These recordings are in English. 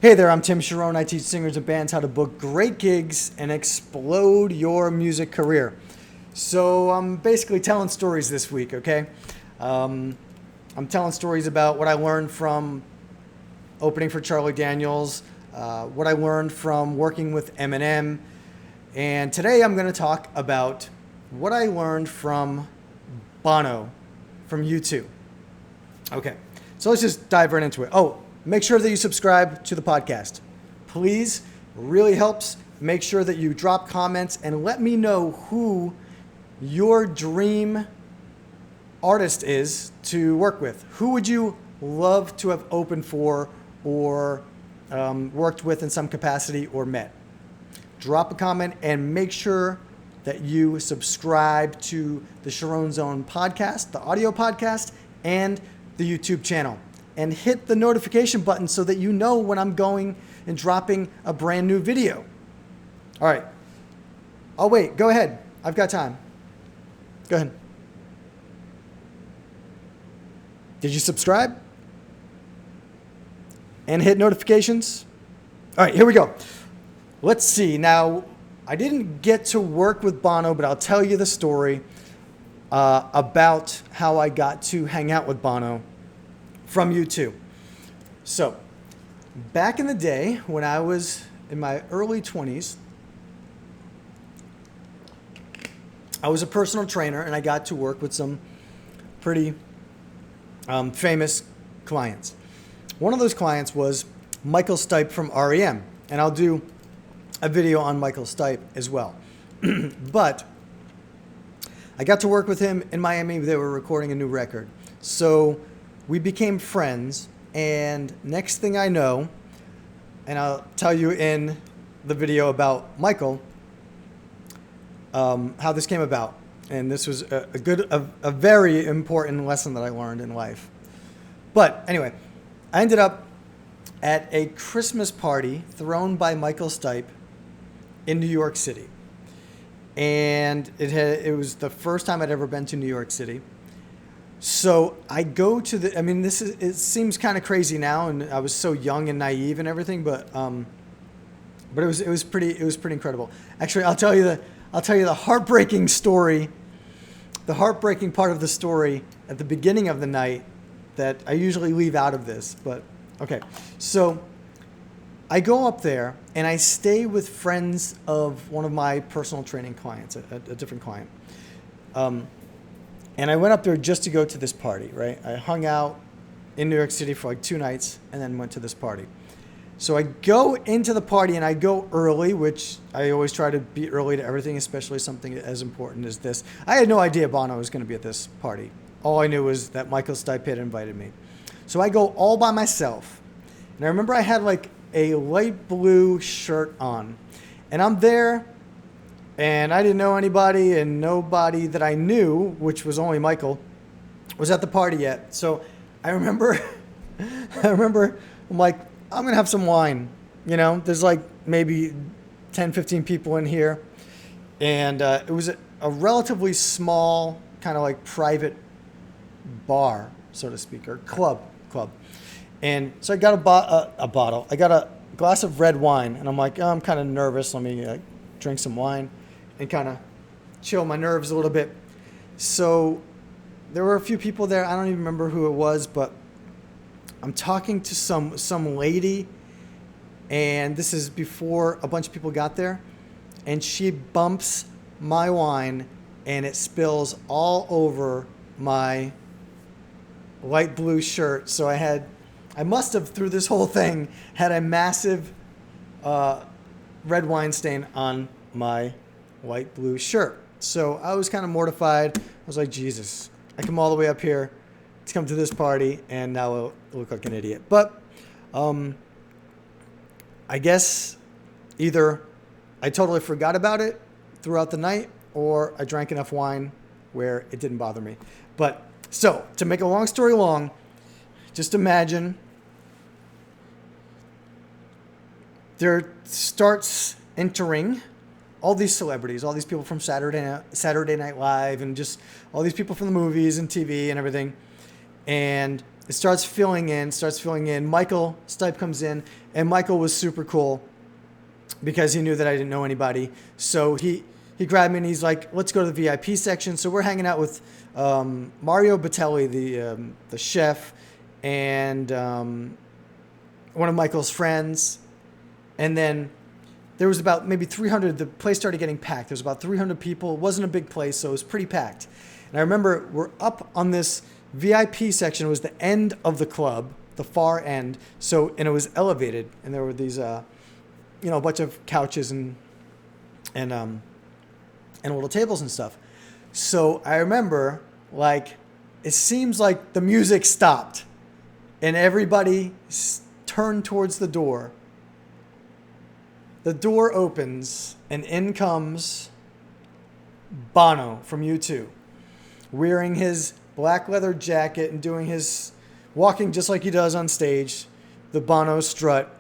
Hey there, I'm Tim Charron. I teach singers and bands how to book great gigs and explode your music career. So I'm basically telling stories this week, okay? I'm telling stories about what I learned from opening for Charlie Daniels, what I learned from working with Eminem, and today I'm going to talk about what I learned from BONO from U2. Okay, so let's just dive right into it. Oh, make sure that you subscribe to the podcast. Please, really helps. Make sure that you drop comments and let me know who your dream artist is to work with. Who would you love to have opened for or worked with in some capacity or met? Drop a comment and make sure that you subscribe to the Charron Zone podcast, the audio podcast, and the YouTube channel. And hit the notification button so that you know when I'm going and dropping a brand new video. All right. Oh, wait. Go ahead. I've got time. Go ahead. Did you subscribe? And hit notifications? All right, here we go. Let's see. Now, I didn't get to work with BONO, but I'll tell you the story about how I got to hang out with BONO from U2. So, back in the day when I was in my early 20s, I was a personal trainer and I got to work with some pretty famous clients. One of those clients was Michael Stipe from REM, and I'll do a video on Michael Stipe as well. But I got to work with him in Miami. They were recording a new record. So we became friends, and next thing I know, and I'll tell you in the video about Michael, how this came about. And this was a very important lesson that I learned in life. But anyway, I ended up at a Christmas party thrown by Michael Stipe in New York City. And it was the first time I'd ever been to New York City. So I go to it seems kind of crazy now, and I was so young and naive and everything, but it was pretty incredible. Actually, I'll tell you the heartbreaking story, the heartbreaking part of the story at the beginning of the night that I usually leave out of this, but okay. So I go up there and I stay with friends of one of my personal training clients, a different client. And I went up there just to go to this party, right? I hung out in New York City for like 2 nights and then went to this party. So I go into the party and I go early, which I always try to be early to everything, especially something as important as this. I had no idea BONO was going to be at this party. All I knew was that Michael Stipe had invited me. So I go all by myself. And I remember I had like a light blue shirt on. And I'm there, and I didn't know anybody, and nobody that I knew, which was only Michael, was at the party yet. So I remember, I'm like, I'm going to have some wine. You know, there's like maybe 10, 15 people in here. And it was a relatively small, kind of like private bar, so to speak, or club. And so I got a bottle. I got a glass of red wine, and I'm like, oh, I'm kind of nervous. Let me drink some wine and kind of chill my nerves a little bit. So there were a few people there. I don't even remember who it was, but I'm talking to some lady, and this is before a bunch of people got there, and she bumps my wine, and it spills all over my light blue shirt. So I must have, through this whole thing, had a massive red wine stain on my light blue shirt. So I was kind of mortified. I was like, Jesus, I come all the way up here to come to this party, and now I'll look like an idiot. But I guess either I totally forgot about it throughout the night, or I drank enough wine where it didn't bother me. But so, to make a long story long, just imagine there starts entering all these celebrities, all these people from Saturday Night Live, and just all these people from the movies and TV and everything. And it starts filling in. Michael Stipe comes in, and Michael was super cool because he knew that I didn't know anybody. So he grabbed me and he's like, let's go to the VIP section. So we're hanging out with Mario Battelli, the chef, and one of Michael's friends. And then there was about maybe 300. The place started getting packed. There was about 300 people. It wasn't a big place, so it was pretty packed. And I remember we're up on this VIP section. It was the end of the club, the far end. So, and it was elevated, and there were these, a bunch of couches and little tables and stuff. So I remember, like, it seems like the music stopped, and everybody turned towards the door. The door opens, and in comes Bono from U2, wearing his black leather jacket and walking just like he does on stage, the Bono strut.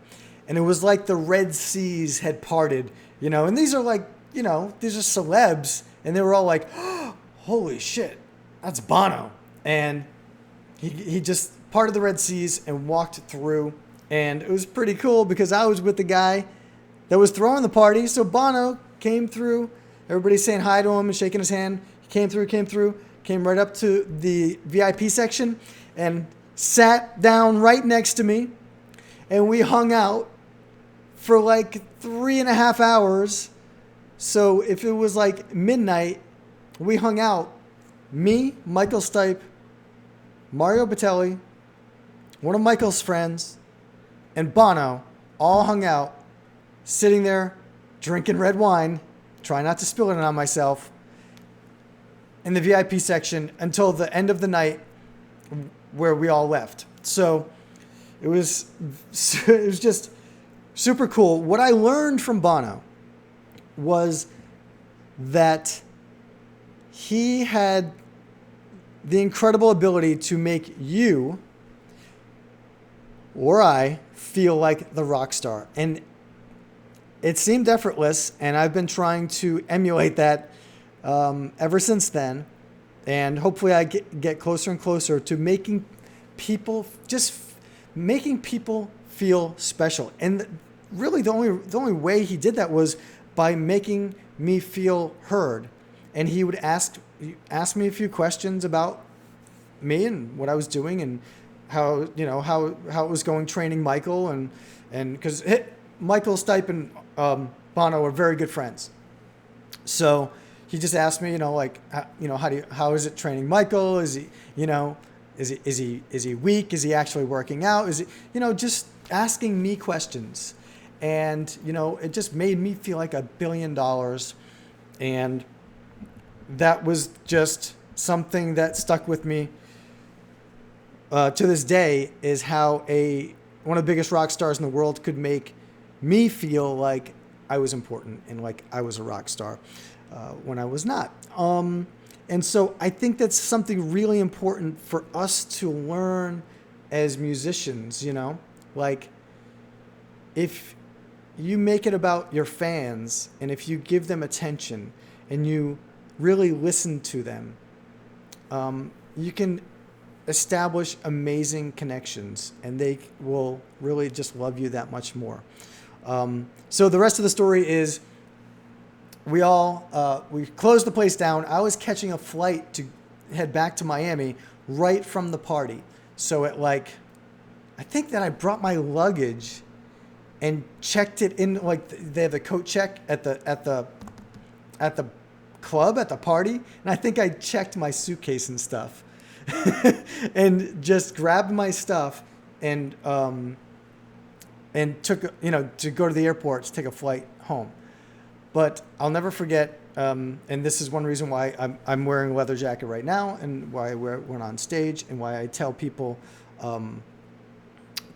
And it was like the Red Seas had parted, and these are like, these are celebs, and they were all like, oh, holy shit, that's Bono. And he just parted the Red Seas and walked through, and it was pretty cool because I was with the guy that was throwing the party. So Bono came through, everybody's saying hi to him and shaking his hand. He came right up to the VIP section and sat down right next to me, and we hung out for like 3.5 hours. So if it was like midnight, we hung out, me, Michael Stipe, Mario Battelli, one of Michael's friends, and Bono all hung out, sitting there drinking red wine, trying not to spill it on myself, in the VIP section until the end of the night where we all left. So it was just super cool. What I learned from Bono was that he had the incredible ability to make you or I feel like the rock star. And it seemed effortless, and I've been trying to emulate that ever since then. And hopefully I get closer and closer to making people feel special. And really the only way he did that was by making me feel heard. And he would ask me a few questions about me and what I was doing and how it was going training Michael, and because Michael Stipe and Bono are very good friends. So he just asked me, how is it training Michael? Is he, is he weak? Is he actually working out? Is it, just asking me questions. And, it just made me feel like $1 billion. And that was just something that stuck with me to this day, is how one of the biggest rock stars in the world could make me feel like I was important and like I was a rock star when I was not. And so I think that's something really important for us to learn as musicians, like if you make it about your fans and if you give them attention and you really listen to them, you can establish amazing connections, and they will really just love you that much more. So the rest of the story is we closed the place down. I was catching a flight to head back to Miami right from the party. So I think that I brought my luggage and checked it in, like they have the coat check at the club, at the party. And I think I checked my suitcase and stuff and just grabbed my stuff and took, to go to the airport to take a flight home. But I'll never forget, and this is one reason why I'm wearing a leather jacket right now, and why I wear it when on stage, and why I tell people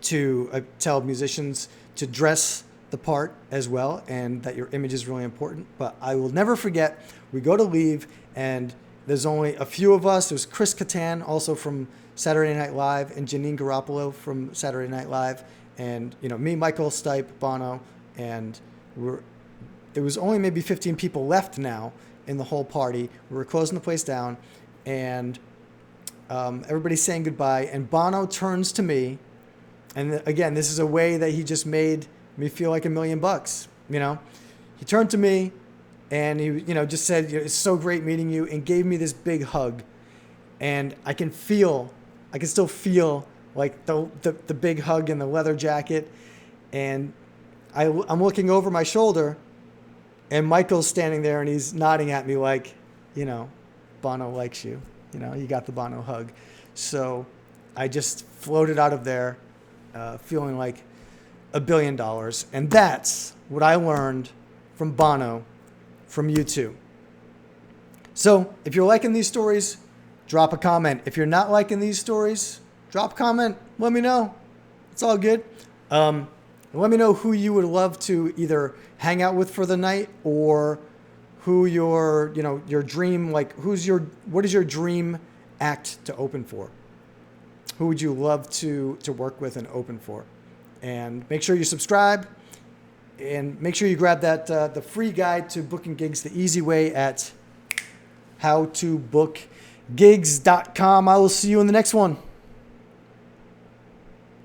tell musicians to dress the part as well, and that your image is really important. But I will never forget, we go to leave, and there's only a few of us. There's Chris Kattan, also from Saturday Night Live, and Janine Garoppolo from Saturday Night Live, and me, Michael Stipe, Bono, and there was only maybe 15 people left now in the whole party. We were closing the place down, and Everybody's saying goodbye, and Bono turns to me, and again, this is a way that he just made me feel like $1 million. You know, he turned to me, and he, just said, "It's so great meeting you," and gave me this big hug, and I can still feel like the big hug and the leather jacket, and I'm looking over my shoulder, and Michael's standing there, and he's nodding at me like, Bono likes you. You got the Bono hug. So I just floated out of there feeling like $1 billion. And that's what I learned from Bono from U2. So if you're liking these stories, drop a comment. If you're not liking these stories, drop a comment. Let me know. It's all good. Let me know who you would love to either hang out with for the night, or who your dream, what is your dream act to open for? Who would you love to work with and open for? And make sure you subscribe, and make sure you grab that the free guide to booking gigs the easy way at howtobookgigs.com. I will see you in the next one.